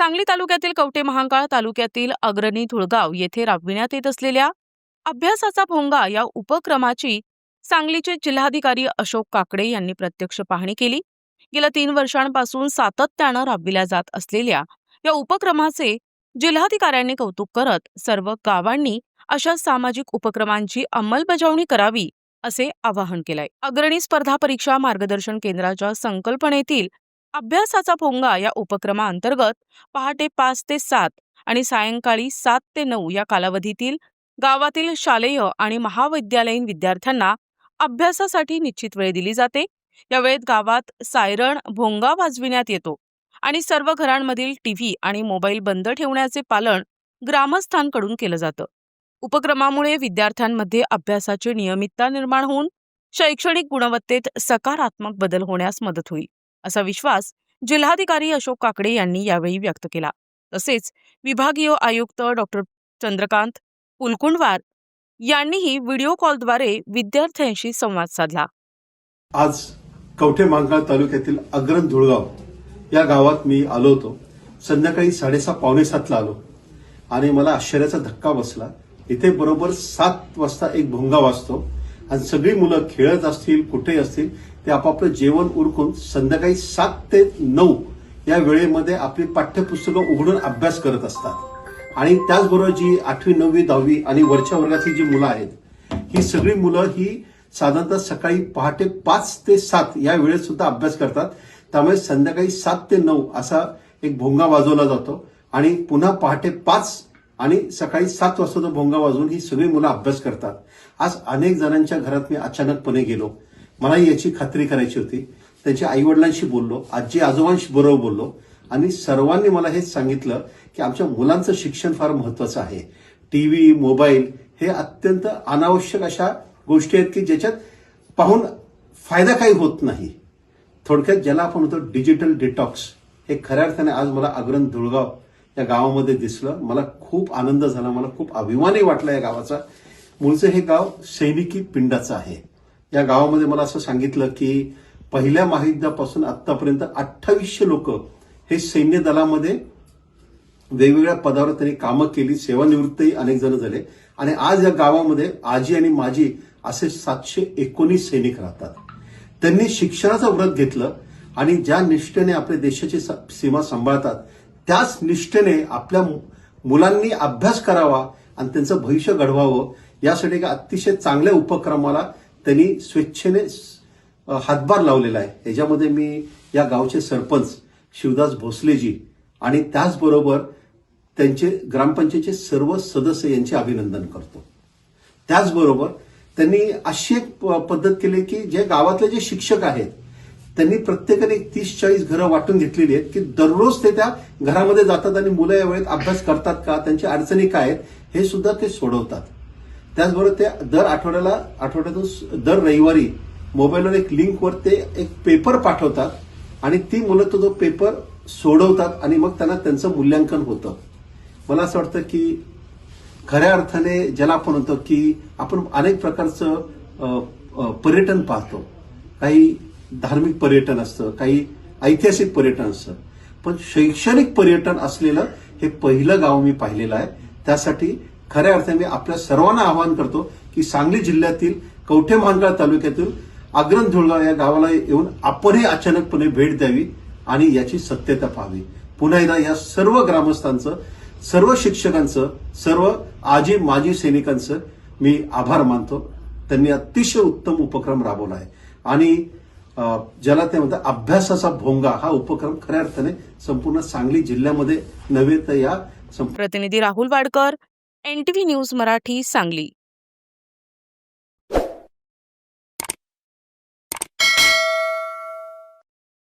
सांगली तालुक्यातील कवठे महांकाळ तालुक्यातील अग्रणी धुळगाव येथे राबविण्यात येत असलेल्या अभ्यासाचा भोंगा या उपक्रमाची सांगलीचे जिल्हाधिकारी अशोक काकडे यांनी प्रत्यक्ष पाहणी केली। गेल्या 3 वर्षांपासून सातत्याने राबविल्या जात असलेल्या या उपक्रमाचे जिल्हाधिकाऱ्यांनी कौतुक करत सर्व गावांनी अशा सामाजिक उपक्रमांची अंमलबजावणी करावी असे आवाहन केले। अग्रणी स्पर्धा परीक्षा मार्गदर्शन केंद्राच्या संकल्पनेतील अभ्यासाचा भोंगा या उपक्रमाअंतर्गत पहाटे 5 ते 7 आणि सायंकाळी 7 ते 9 या कालावधीतील गावातील शालेय आणि महाविद्यालयीन विद्यार्थ्यांना अभ्यासासाठी निश्चित वेळ दिली जाते। या वेळेत गावात सायरन भोंगा वाजविण्यात येतो आणि सर्व घरांमधील टीव्ही आणि मोबाईल बंद ठेवण्याचे पालन ग्रामस्थांकडून केलं जातं। उपक्रमामुळे विद्यार्थ्यांमध्ये अभ्यासाची नियमितता निर्माण होऊन शैक्षणिक गुणवत्तेत सकारात्मक बदल होण्यास मदत होईल असा विश्वास जिल्हाधिकारी अशोक काकडे यांनी यावेळी व्यक्त केला। तसेच विभागीय आयुक्त डॉक्टर चंद्रकांत पुलकुंडवार यांनीही व्हिडिओ कॉलद्वारे विद्यार्थ्यांशी संवाद साधला। आज कवठे महांकाळ तालुक्यातील अग्रणी धुळगाव या गावात मी आलो होतो। संध्याकाळी 6:30 पावणे 7ला आलो आणि मला आश्चर्याचा धक्का बसला। इथे बरोबर 7 वाजता एक भोंगा वाजतो आणि सगळी मुलं खेळत असतील कुठे असतील ते आपापलं जेवण उरकून संध्याकाळी 7 ते 9 या वेळेमध्ये आपली पाठ्यपुस्तकं उघडून अभ्यास करत असतात। आणि त्याचबरोबर जी 8वी 9वी 10वी आणि वरच्या वर्गाची जी मुलं आहेत ही सगळी मुलं ही साधारणतः सकाळी पहाटे 5 ते 7 या वेळेत सुद्धा अभ्यास करतात। त्यामुळे संध्याकाळी 7 ते 9 असा एक भोंगा वाजवला जातो आणि पुन्हा पहाटे 5 आणि सकाळी 7 वाजता तो भोंगा वाजवून ही सगळी मुलं अभ्यास करतात। आज अनेक जणांच्या घरात मी अचानकपणे गेलो, मलाही याची खात्री करायची होती। त्यांच्या आईवडिलांशी बोललो, आजी आजोबांशी बरोबर बोललो आणि सर्वांनी मला हेच सांगितलं की आमच्या मुलांचं शिक्षण फार महत्वाचं आहे। टीव्ही मोबाईल हे अत्यंत अनावश्यक अशा गोष्टी आहेत की ज्याच्यात पाहून फायदा काही होत नाही। थोडक्यात ज्याला आपण म्हणतो डिजिटल डिटॉक्स हे खऱ्या अर्थाने आज मला अग्रणी धुळगाव या गावामध्ये दिसलं। मला खूप आनंद झाला, मला खूप अभिमानही वाटला या गावाचा। मूळचं हे गाव सैनिकी पिंडाचं आहे। या गावामध्ये मला असं सांगितलं की पहिल्या महायुद्धापासून आतापर्यंत 2800 लोक हे सैन्य दलामध्ये वेगवेगळ्या पदावर त्यांनी कामं केली, सेवानिवृत्तही अनेक जण झाले आणि आज या गावामध्ये आजी आणि माजी असे 719 सैनिक राहतात। त्यांनी शिक्षणाचं व्रत घेतलं आणि ज्या निष्ठेने आपल्या देशाची सीमा सांभाळतात त्याच निष्ठेने आपल्या मुलांनी अभ्यास करावा आणि त्यांचं भविष्य घडवावं यासाठी एका अतिशय चांगल्या उपक्रमाला त्यांनी स्वेच्छेने हातभार लावलेला आहे। याच्यामध्ये मी या गावचे सरपंच शिवदास भोसलेजी आणि त्याचबरोबर त्यांचे ग्रामपंचायतचे सर्व सदस्य यांचे अभिनंदन करतो। त्याचबरोबर त्यांनी अशी एक पद्धत केली की जे गावातले जे शिक्षक आहेत त्यांनी प्रत्येकाने 30-40 घरं वाटून घेतलेली आहेत की दररोज ते त्या घरामध्ये जातात आणि मुलं या वेळेत अभ्यास करतात का, त्यांच्या अडचणी काय आहेत हे सुद्धा ते सोडवतात। त्याचबरोबर ते दर आठवड्यातून दर रविवारी मोबाईलवर एक लिंकवर ते एक पेपर पाठवतात आणि ती मुलं तो पेपर सोडवतात आणि मग त्यांना त्यांचं मूल्यांकन होतं। मला असं वाटतं की खऱ्या अर्थाने ज्याला आपण म्हणतो की आपण अनेक प्रकारचं पर्यटन पाहतो, काही धार्मिक पर्यटन असतं, काही ऐतिहासिक पर्यटन असतं, पण शैक्षणिक पर्यटन असलेलं हे पहिलं गाव मी पाहिलेलं आहे। त्यासाठी खऱ्या अर्थाने मी आपल्या सर्वांना आवाहन करतो की सांगली जिल्ह्यातील कवठे महांकाळ तालुक्यातील अग्रणी धुळगाव या गावाला येऊन आपणही अचानकपणे भेट द्यावी आणि याची सत्यता पाहावी। पुन्हा एकदा या सर्व ग्रामस्थांचं, सर्व शिक्षकांचं, सर्व आजी माजी सैनिकांचं मी आभार मानतो। त्यांनी अतिशय उत्तम उपक्रम राबवला आहे आणि ज्याला ते म्हणतात अभ्यासाचा भोंगा हा उपक्रम खऱ्या अर्थाने संपूर्ण सांगली जिल्ह्यामध्ये नव्हे तर या प्रतिनिधी राहुल वाडकर, NTV न्यूज मराठी, सांगली।